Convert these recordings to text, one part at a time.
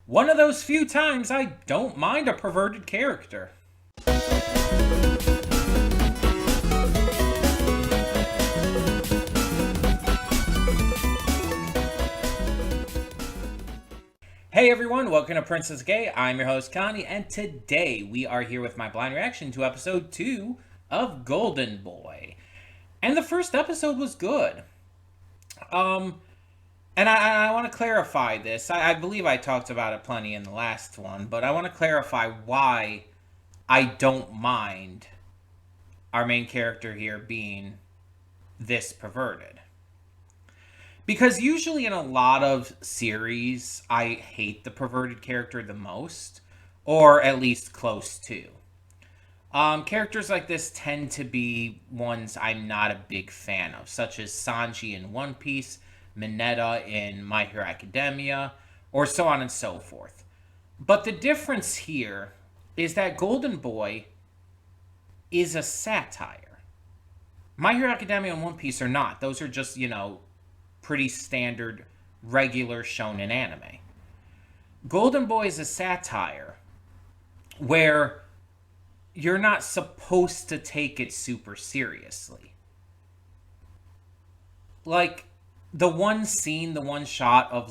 One of those few times I don't mind a perverted character. Hey everyone, welcome to Princess Gay. I'm your host Connie, and today we are here with my blind reaction to episode 2 of Golden Boy. And the first episode was good. And I want to clarify this. I believe I talked about it plenty in the last one, but I want to clarify why I don't mind our main character here being this perverted. Because usually in a lot of series, I hate the perverted character the most, or at least close to. Characters like this tend to be ones I'm not a big fan of, such as Sanji in One Piece, Mineta in My Hero Academia, or so on and so forth. But the difference here is that Golden Boy is a satire. My Hero Academia and One Piece are not. Those are just, pretty standard, regular shonen anime. Golden Boy is a satire where you're not supposed to take it super seriously. Like, the one scene, the one shot of,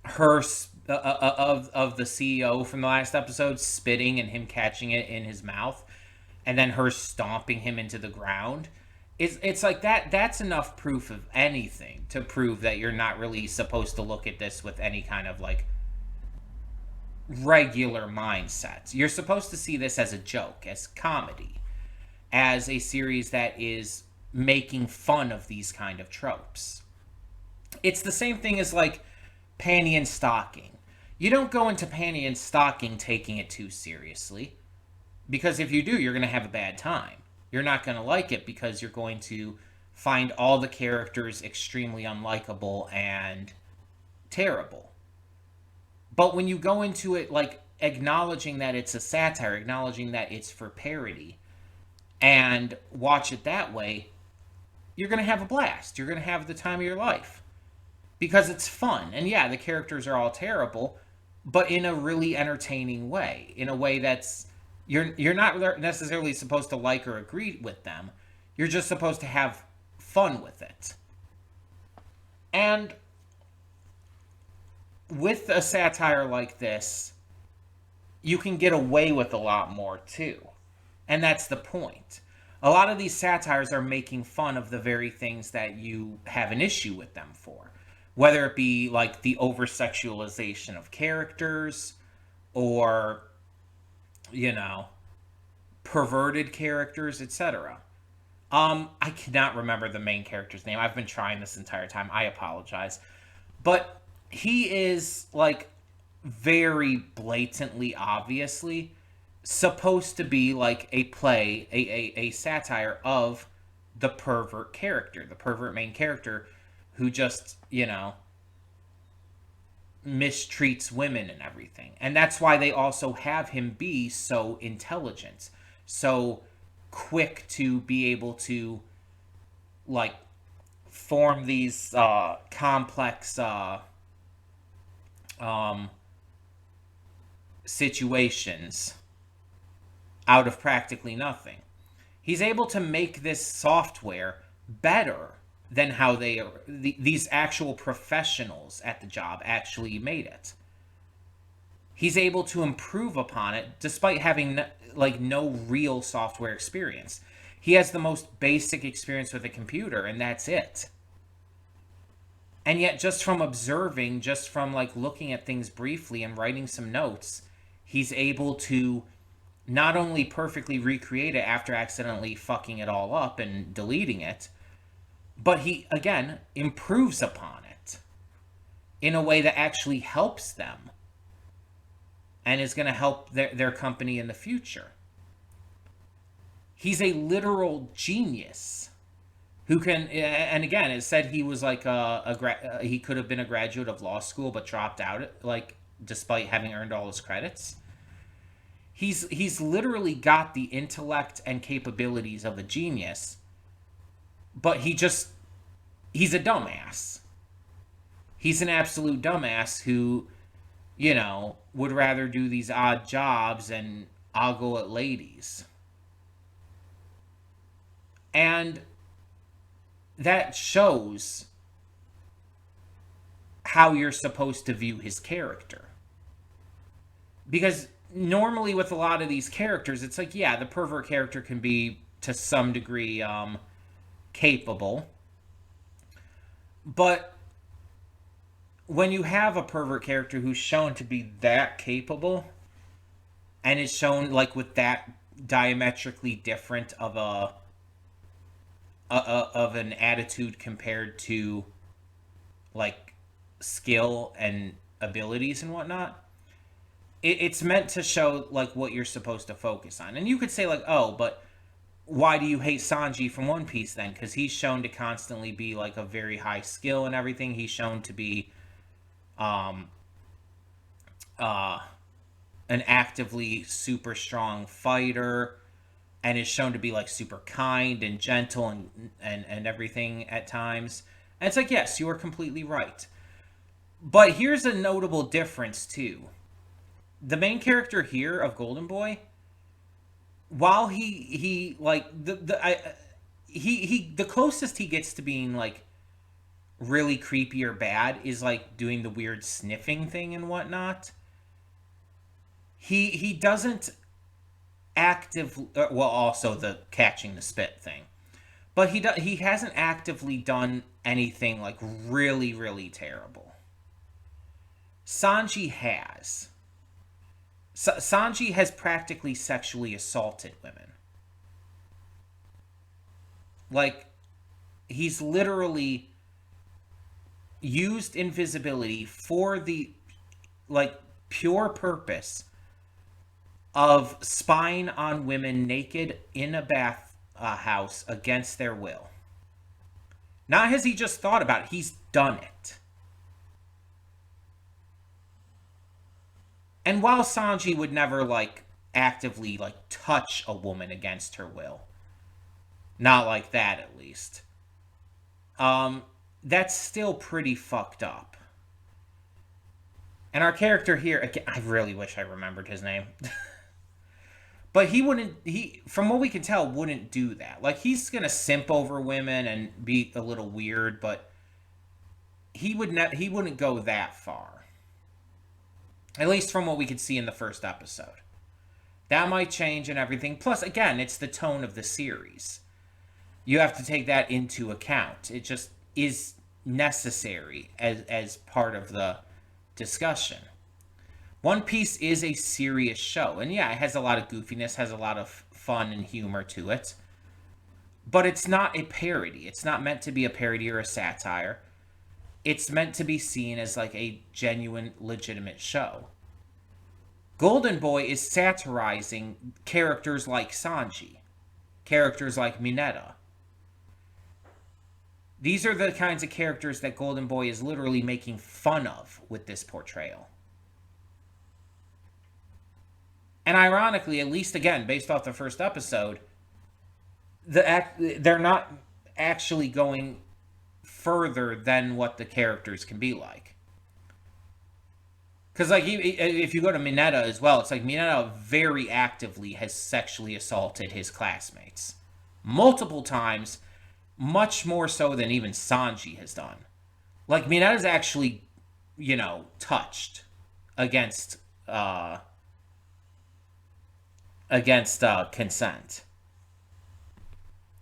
her, of the CEO from the last episode spitting and him catching it in his mouth, and then her stomping him into the ground. It's like that's enough proof of anything to prove that you're not really supposed to look at this with any kind of regular mindset. You're supposed to see this as a joke, as comedy, as a series that is making fun of these kind of tropes. It's the same thing as Panty and Stocking. You don't go into Panty and Stocking taking it too seriously, because if you do, you're going to have a bad time. You're not going to like it because you're going to find all the characters extremely unlikable and terrible. But when you go into it acknowledging that it's a satire, acknowledging that it's for parody, and watch it that way, you're going to have a blast. You're going to have the time of your life. Because it's fun. And yeah, the characters are all terrible, but in a really entertaining way. In a way that's... You're not necessarily supposed to like or agree with them. You're just supposed to have fun with it. And with a satire like this, you can get away with a lot more too. And that's the point. A lot of these satires are making fun of the very things that you have an issue with them for. Whether it be the over-sexualization of characters, or perverted characters, etc. I cannot remember the main character's name. I've been trying this entire time. I apologize. But he is, very blatantly, obviously, supposed to be, a satire of the pervert character. The pervert main character who just, mistreats women and everything. And that's why they also have him be so intelligent, so quick to be able to form these complex situations out of practically nothing. He's able to make this software better than how these actual professionals at the job actually made it. He's able to improve upon it despite having no real software experience. He has the most basic experience with a computer, and that's it. And yet, just from observing, just from looking at things briefly and writing some notes, he's able to not only perfectly recreate it after accidentally fucking it all up and deleting it, but he, again, improves upon it in a way that actually helps them and is going to help their company in the future. He's a literal genius who can, and again, it said he was he could have been a graduate of law school but dropped out, despite having earned all his credits. He's literally got the intellect and capabilities of a genius, but he's a dumbass. He's an absolute dumbass who would rather do these odd jobs and ogle at ladies. And that shows how you're supposed to view his character. Because normally with a lot of these characters, it's like, yeah, the pervert character can be to some degree capable. But when you have a pervert character who's shown to be that capable, and is shown like with that diametrically different of of an attitude compared to like skill and abilities and whatnot, it's meant to show like what you're supposed to focus on. And you could say like, oh, but why do you hate Sanji from One Piece then? Because he's shown to constantly be like a very high skill and everything. He's shown to be um an actively super strong fighter, and is shown to be like super kind and gentle and everything at times. And it's like, yes, you are completely right. But here's a notable difference too. The main character here of Golden Boy, while he like the closest he gets to being like really creepy or bad is like doing the weird sniffing thing and whatnot. He doesn't actively, well, also the catching the spit thing, but he hasn't actively done anything like really really terrible. Sanji has. Sanji has practically sexually assaulted women. Like, he's literally used invisibility for the like pure purpose of spying on women naked in a bath house against their will. Not has he just thought about it, he's done it. And while Sanji would never like actively like touch a woman against her will, not like that at least, that's still pretty fucked up. And our character here, again, I really wish I remembered his name. But he, from what we can tell, wouldn't do that. Like, he's gonna simp over women and be a little weird, but he wouldn't go that far. At least from what we could see in the first episode. That might change and everything. Plus, again, it's the tone of the series. You have to take that into account. It just is necessary as part of the discussion. One Piece is a serious show. And yeah, it has a lot of goofiness, has a lot of fun and humor to it. But it's not a parody. It's not meant to be a parody or a satire. It's meant to be seen as like a genuine, legitimate show. Golden Boy is satirizing characters like Sanji, characters like Mineta. These are the kinds of characters that Golden Boy is literally making fun of with this portrayal. And ironically, at least again, based off the first episode, they're not actually going further than what the characters can be like. Because like if you go to Mineta as well, it's like Mineta very actively has sexually assaulted his classmates multiple times, much more so than even Sanji has done. Like, Mineta's actually, touched against consent.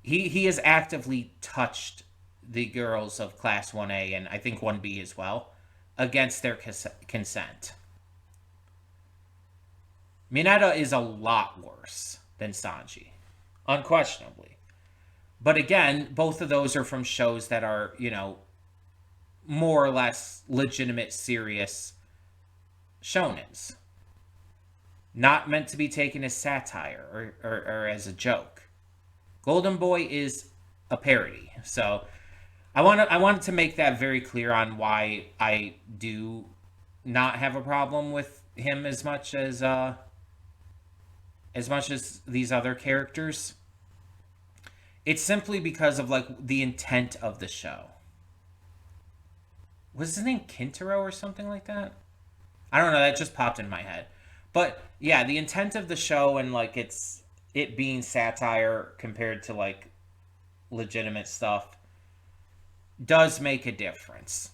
He has actively touched the girls of Class 1A and I think 1B as well against their consent. Mineta is a lot worse than Sanji, unquestionably. But again, both of those are from shows that are, more or less legitimate, serious shonens. Not meant to be taken as satire or as a joke. Golden Boy is a parody. So I wanted to make that very clear on why I do not have a problem with him as much as these other characters. It's simply because of like the intent of the show. Was his name Kintaro or something like that? I don't know, that just popped in my head. But yeah, the intent of the show and like it being satire compared to like legitimate stuff does make a difference.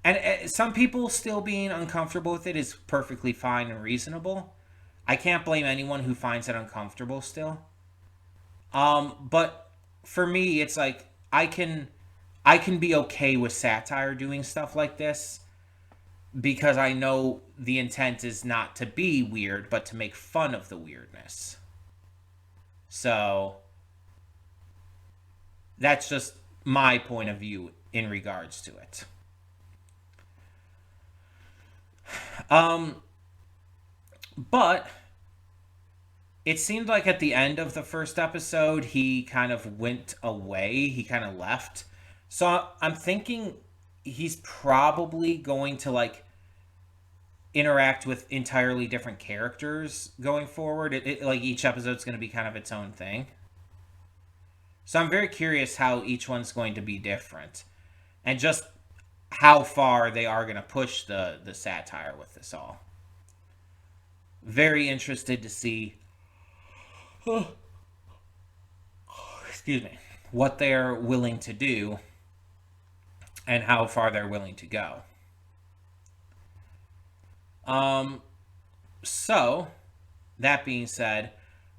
And some people still being uncomfortable with it is perfectly fine and reasonable. I can't blame anyone who finds it uncomfortable still. But for me, it's like I can be okay with satire doing stuff like this because I know the intent is not to be weird, but to make fun of the weirdness. So that's just my point of view in regards to it. Um, but it seemed like at the end of the first episode, he kind of went away. He kind of left. So I'm thinking he's probably going to like interact with entirely different characters going forward. Like each episode's going to be kind of its own thing. So I'm very curious how each one's going to be different, and just how far they are going to push the satire with this all. Very interested to see, excuse me, what they're willing to do and how far they're willing to go. Um, so that being said,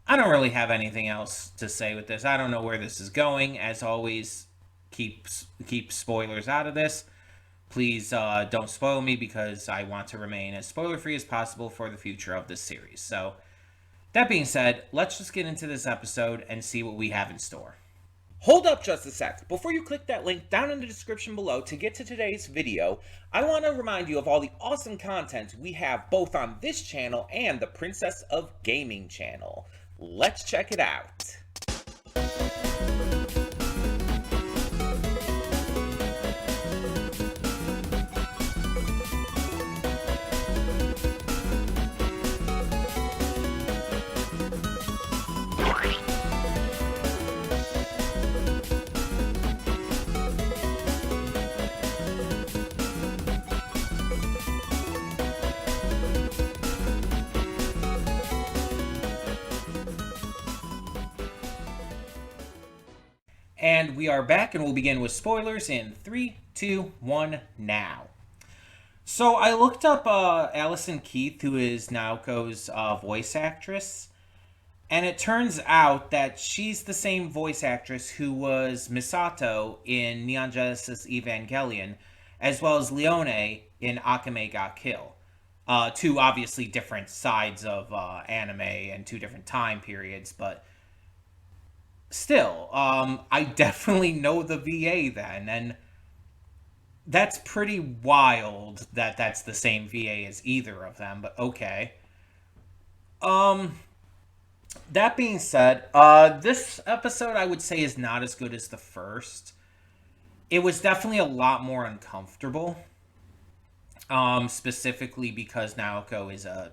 I don't really have anything else to say with this. I don't know where this is going. As always, keep spoilers out of this. Please don't spoil me because I want to remain as spoiler free as possible for the future of this series. So, that being said, let's just get into this episode and see what we have in store. Hold up just a sec. Before you click that link down in the description below to get to today's video, I want to remind you of all the awesome content we have both on this channel and the Princess of Gaming channel. Let's check it out. And we are back, and we'll begin with spoilers in 3, 2, 1, now. So I looked up Allison Keith, who is Naoko's voice actress, and it turns out that she's the same voice actress who was Misato in Neon Genesis Evangelion, as well as Leone in Akame ga Kill. Two obviously different sides of anime and two different time periods, but still, I definitely know the VA then, and that's pretty wild that that's the same VA as either of them, but okay. Um, that being said, this episode I would say is not as good as the first. It was definitely a lot more uncomfortable, specifically because Naoko is a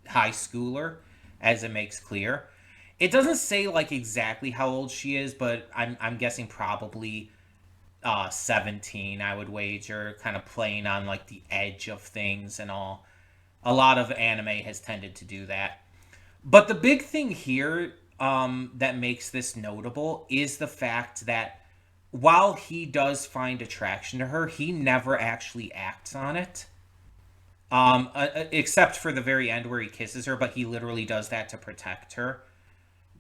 high schooler, as it makes clear. It doesn't say like exactly how old she is, but I'm guessing probably 17. I would wager, kind of playing on like the edge of things and all. A lot of anime has tended to do that. But the big thing here that makes this notable is the fact that while he does find attraction to her, he never actually acts on it. Except for the very end where he kisses her, but he literally does that to protect her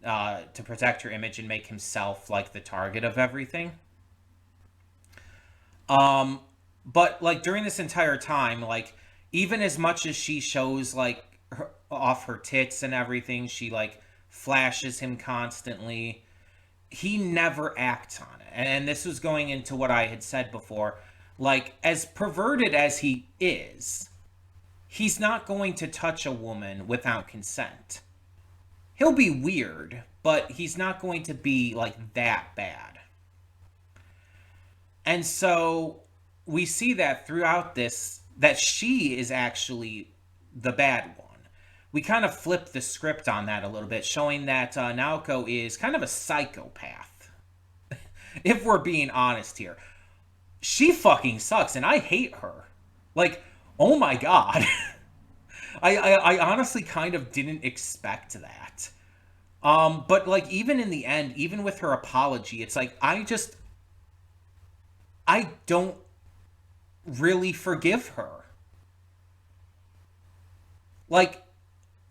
image and make himself like the target of everything. But like during this entire time, like even as much as she shows like off her tits and everything, she like flashes him constantly. He never acts on it. And this was going into what I had said before. Like, as perverted as he is, he's not going to touch a woman without consent. He'll be weird, but he's not going to be like that bad. And so we see that throughout this, that she is actually the bad one. We kind of flip the script on that a little bit, showing that Naoko is kind of a psychopath. If we're being honest here. She fucking sucks, and I hate her. Like, Oh my god. I honestly kind of didn't expect that. But like even in the end, even with her apology, it's like I don't really forgive her. Like,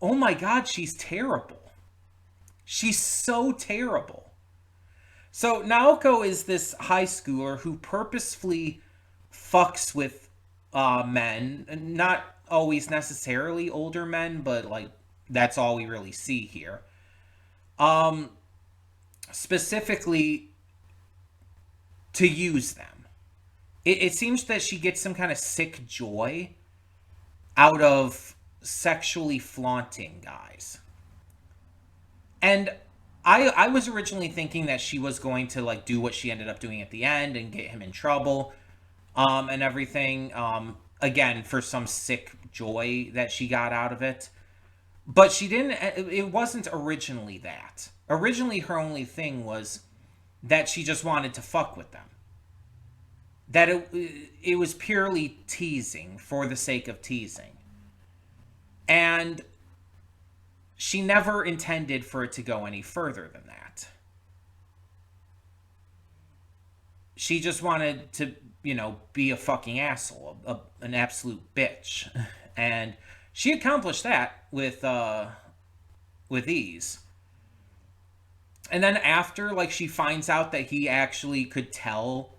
oh my god, she's terrible. She's so terrible. So Naoko is this high schooler who purposefully fucks with men, not always necessarily older men, but like that's all we really see here. Um, Specifically to use them. It seems that she gets some kind of sick joy out of sexually flaunting guys. And I was originally thinking that she was going to like do what she ended up doing at the end and get him in trouble, and everything. Again, for some sick joy that she got out of it. But she didn't. It wasn't originally that. Originally, her only thing was that she just wanted to fuck with them. That it was purely teasing for the sake of teasing, and she never intended for it to go any further than that. She just wanted to, be a fucking asshole, an absolute bitch, and she accomplished that with ease. And then after, like, she finds out that he actually could tell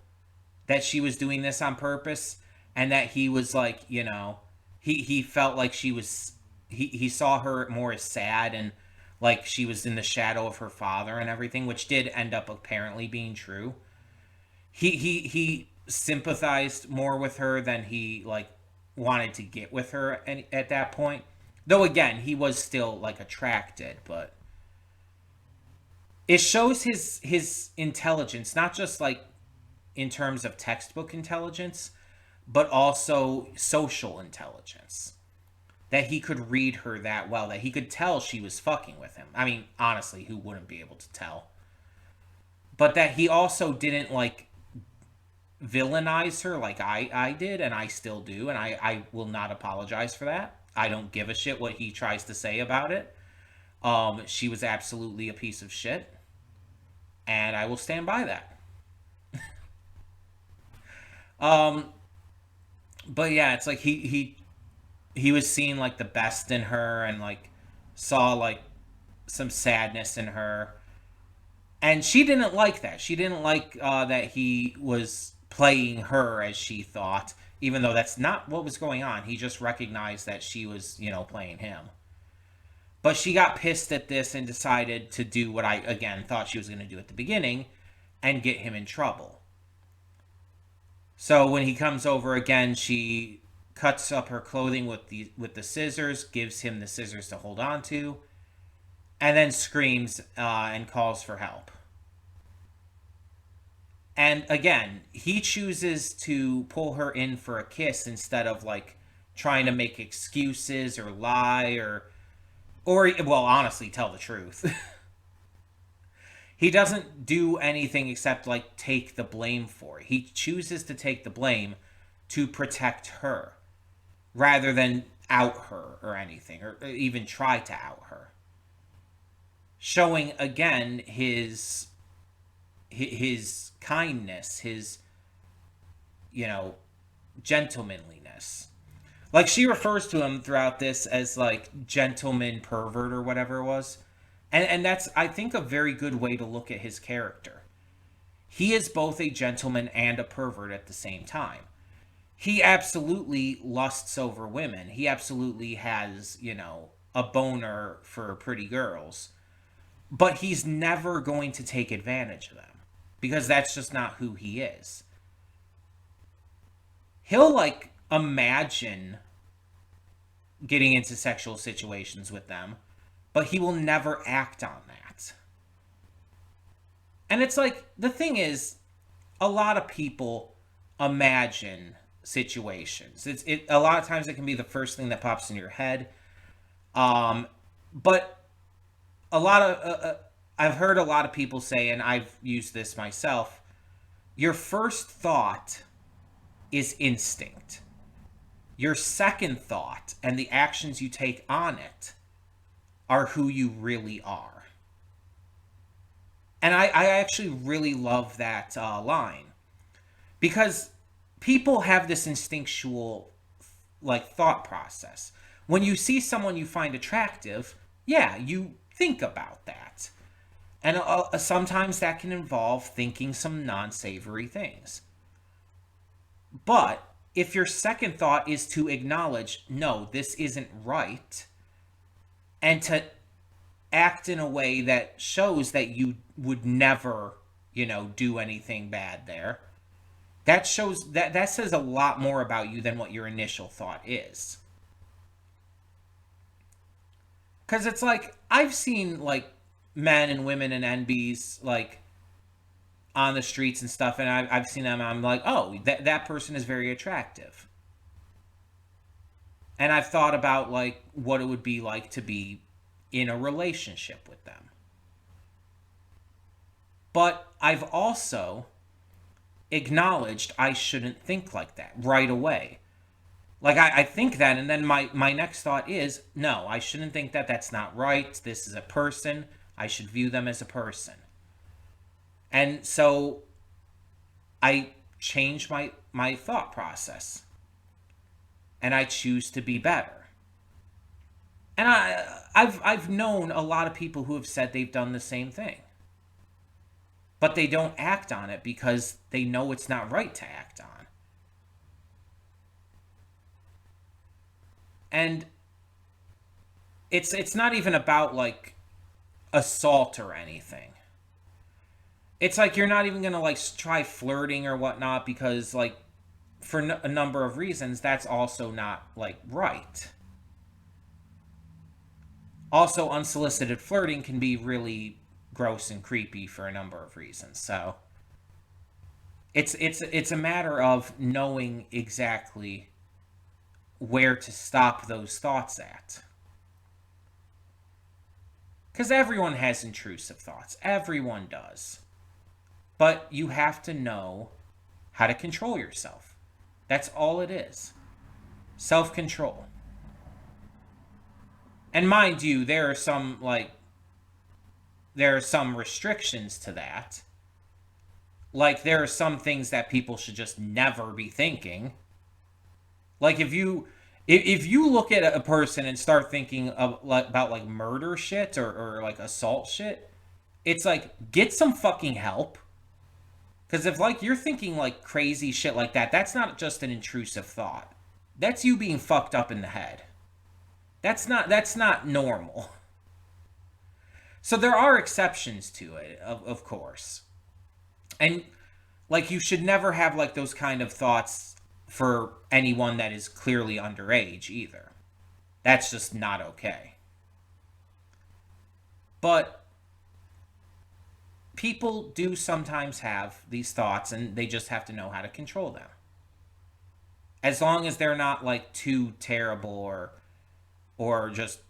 that she was doing this on purpose, and that he was like, he felt like he saw her more as sad, and like she was in the shadow of her father and everything, which did end up apparently being true. He sympathized more with her than he like wanted to get with her at that point. Though again, he was still like attracted, but it shows his intelligence, not just like in terms of textbook intelligence, but also social intelligence. That he could read her that well, that he could tell she was fucking with him. I mean, honestly, who wouldn't be able to tell? But that he also didn't like villainize her like I did, and I still do, and I will not apologize for that. I don't give a shit what he tries to say about it. She was absolutely a piece of shit, and I will stand by that. Um, but yeah, it's like he was seeing like the best in her, and like saw like some sadness in her, and she didn't like that. She didn't like that he was playing her as she thought, even though that's not what was going on. He just recognized that she was, playing him. But she got pissed at this and decided to do what I again thought she was going to do at the beginning and get him in trouble. So when he comes over again, she cuts up her clothing with the scissors, gives him the scissors to hold on to, and then screams and calls for help. And again, he chooses to pull her in for a kiss instead of like trying to make excuses or lie or well, honestly, tell the truth. He doesn't do anything except like take the blame for it. He chooses to take the blame to protect her rather than out her or anything, or even try to out her. Showing again his kindness, his you know gentlemanliness. Like she refers to him throughout this as like gentleman pervert or whatever it was. And that's I think a very good way to look at his character. He is both a gentleman and a pervert at the same time. He absolutely lusts over women. He absolutely has, a boner for pretty girls. But he's never going to take advantage of them because that's just not who he is. He'll like imagine getting into sexual situations with them, but he will never act on that. And it's like the thing is, a lot of people imagine situations. It a lot of times it can be the first thing that pops in your head. But a lot of I've heard a lot of people say, and I've used this myself. Your first thought is instinct. Your second thought and the actions you take on it are who you really are. And I actually really love that line, because people have this instinctual like thought process. When you see someone you find attractive, yeah, you think about that. And sometimes that can involve thinking some non-savory things. But if your second thought is to acknowledge, no, this isn't right, and to act in a way that shows that you would never, do anything bad there, that shows that says a lot more about you than what your initial thought is. Because it's like, I've seen like men and women and NBs like on the streets and stuff, and I've seen them, I'm like, oh, that person is very attractive. And I've thought about like what it would be like to be in a relationship with them. But I've also acknowledged I shouldn't think like that right away. Like I think that, and then my next thought is, no, I shouldn't think that. That's not right. This is a person. I should view them as a person. And so I change my thought process. And I choose to be better. And I've known a lot of people who have said they've done the same thing. But they don't act on it because they know it's not right to act on. And it's not even about like assault or anything. It's like you're not even gonna like try flirting or whatnot, because like for a number of reasons that's also not like right. Also, unsolicited flirting can be really gross and creepy for a number of reasons. So it's a matter of knowing exactly where to stop those thoughts at. Because everyone has intrusive thoughts. Everyone does. But you have to know how to control yourself. That's all it is. Self-control. And mind you, there are some restrictions to that. Like there are some things that people should just never be thinking. Like if you look at a person and start thinking about like murder shit or like assault shit, it's like, get some fucking help. Because if like you're thinking like crazy shit like that, that's not just an intrusive thought. That's you being fucked up in the head. That's not normal. So there are exceptions to it, of course. And like you should never have like those kind of thoughts for anyone that is clearly underage either. That's just not okay. But people do sometimes have these thoughts, and they just have to know how to control them. As long as they're not like too terrible or just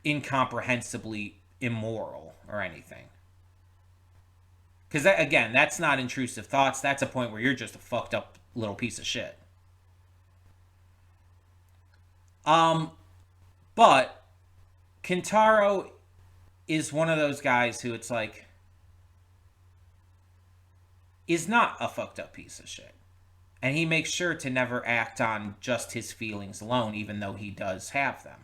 incomprehensibly immoral or anything. Because again, that's not intrusive thoughts. That's a point where you're just a fucked up little piece of shit. But Kintaro is one of those guys who it's like is not a fucked up piece of shit. And he makes sure to never act on just his feelings alone, even though he does have them.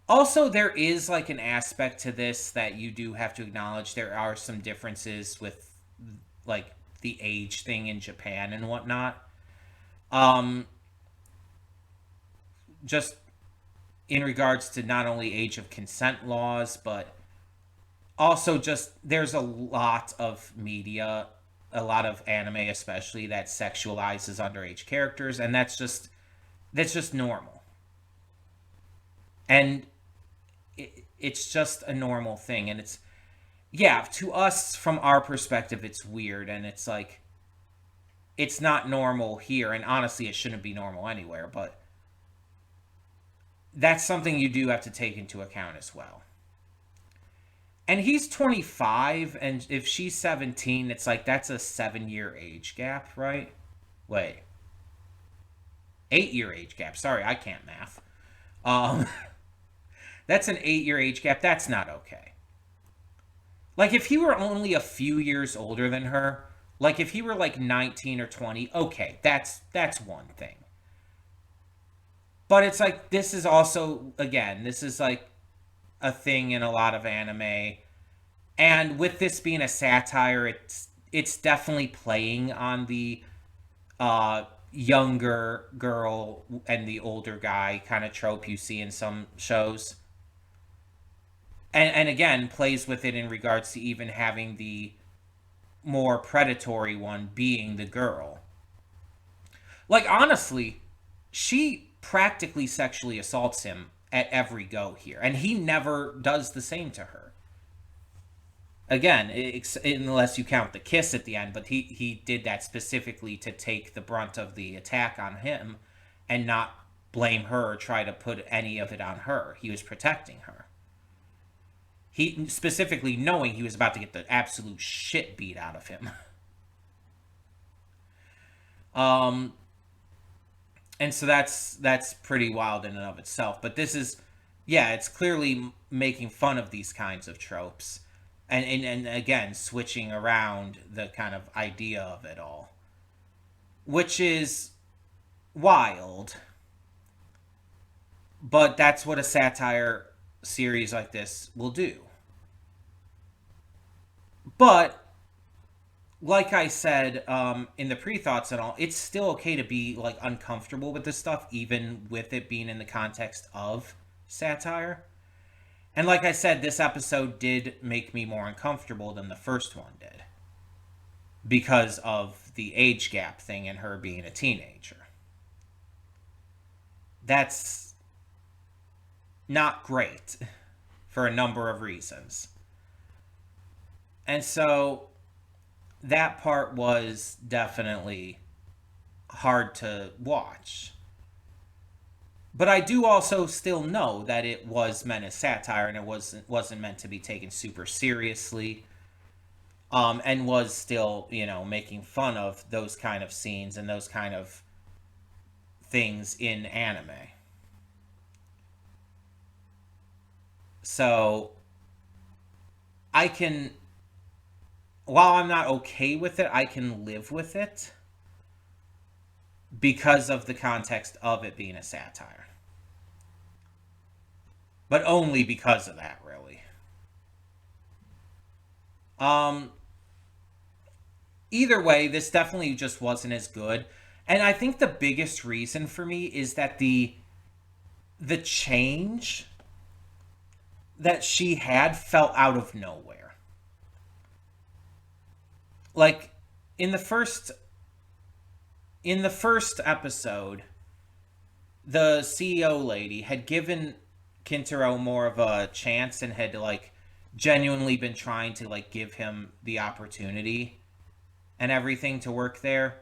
Also, there is like an aspect to this that you do have to acknowledge. There are some differences with like the age thing in Japan and whatnot. Just in regards to not only age of consent laws, but also just there's a lot of media, a lot of anime especially, that sexualizes underage characters, and that's just normal. And it's just a normal thing, and it's, yeah, to us from our perspective it's weird, and it's like it's not normal here, and honestly it shouldn't be normal anywhere, but that's something you do have to take into account as well. And he's 25, and if she's 17, it's like that's a 7-year age gap, right? Wait. 8-year age gap. Sorry, I can't math. Um, that's an 8-year age gap. That's not okay. Like, if he were only a few years older than her, like if he were like 19 or 20, okay, that's one thing. But it's like, this is also, again, this is like a thing in a lot of anime. And with this being a satire, it's definitely playing on the younger girl and the older guy kind of trope you see in some shows. And again, plays with it in regards to even having the more predatory one being the girl. Like, honestly, she practically sexually assaults him at every go here, and he never does the same to her. Again, unless you count the kiss at the end, but he did that specifically to take the brunt of the attack on him and not blame her or try to put any of it on her. He was protecting her. He specifically knowing he was about to get the absolute shit beat out of him. um and so that's pretty wild in and of itself, but this is, yeah, it's clearly making fun of these kinds of tropes, and again switching around the kind of idea of it all, which is wild, but that's what a satire series like this will do. But like I said, in the pre-thoughts and all, it's still okay to be like uncomfortable with this stuff, even with it being in the context of satire. And like I said, this episode did make me more uncomfortable than the first one did, because of the age gap thing and her being a teenager. That's not great for a number of reasons. And so that part was definitely hard to watch. But I do also still know that it was meant as satire, and it wasn't meant to be taken super seriously. And was still, making fun of those kind of scenes and those kind of things in anime. So I can, while I'm not okay with it, I can live with it because of the context of it being a satire. But only because of that, really. Um, Either way, this definitely just wasn't as good. And I think the biggest reason for me is that the change that she had felt out of nowhere. Like, in the first episode, the CEO lady had given Kintaro more of a chance and had like genuinely been trying to like give him the opportunity and everything to work there.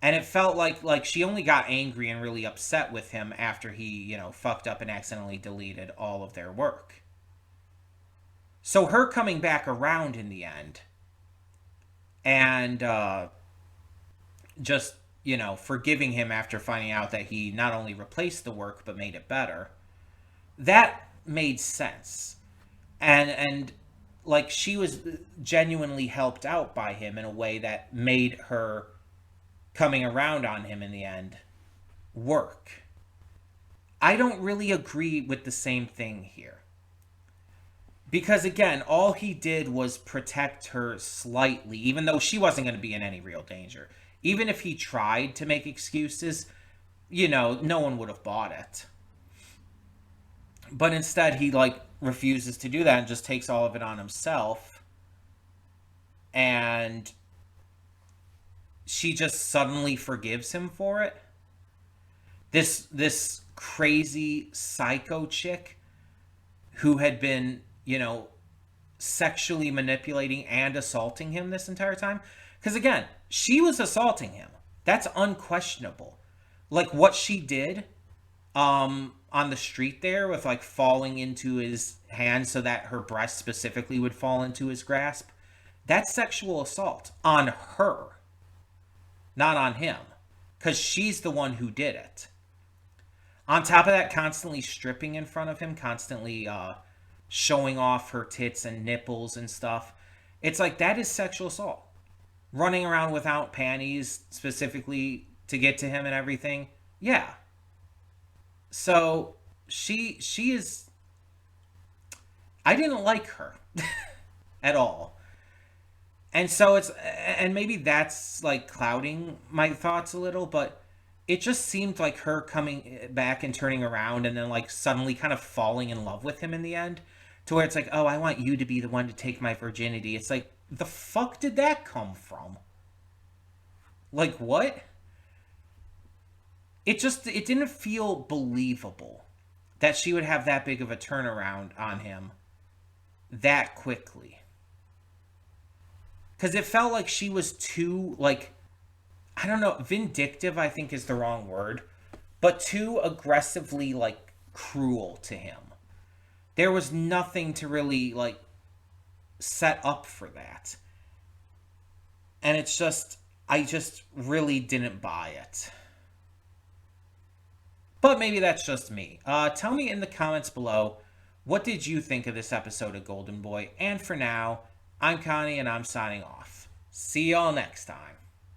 And it felt like she only got angry and really upset with him after he, fucked up and accidentally deleted all of their work. So her coming back around in the end and just, forgiving him after finding out that he not only replaced the work but made it better, that made sense. And like, she was genuinely helped out by him in a way that made her coming around on him in the end work. I don't really agree with the same thing here. Because again, all he did was protect her slightly, even though she wasn't going to be in any real danger. Even if he tried to make excuses, no one would have bought it. But instead, he like refuses to do that and just takes all of it on himself. And she just suddenly forgives him for it. This crazy psycho chick who had been, sexually manipulating and assaulting him this entire time. Because again, she was assaulting him. That's unquestionable. Like, what she did on the street there with like falling into his hand so that her breast specifically would fall into his grasp, that's sexual assault on her, not on him, because she's the one who did it. On top of that, constantly stripping in front of him, constantly showing off her tits and nipples and stuff. It's like, that is sexual assault. Running around without panties specifically to get to him and everything. Yeah. So she is, I didn't like her at all. And so it's, and maybe that's like clouding my thoughts a little, but it just seemed like her coming back and turning around and then like suddenly kind of falling in love with him in the end, to where it's like, oh, I want you to be the one to take my virginity. It's like, the fuck did that come from? Like, what? It didn't feel believable that she would have that big of a turnaround on him that quickly. Because it felt like she was too, like, I don't know, vindictive, I think is the wrong word, but too aggressively, like, cruel to him. There was nothing to really, like, set up for that. And it's just, I just really didn't buy it. But maybe that's just me. Tell me in the comments below, what did you think of this episode of Golden Boy? And for now, I'm Connie and I'm signing off. See y'all next time.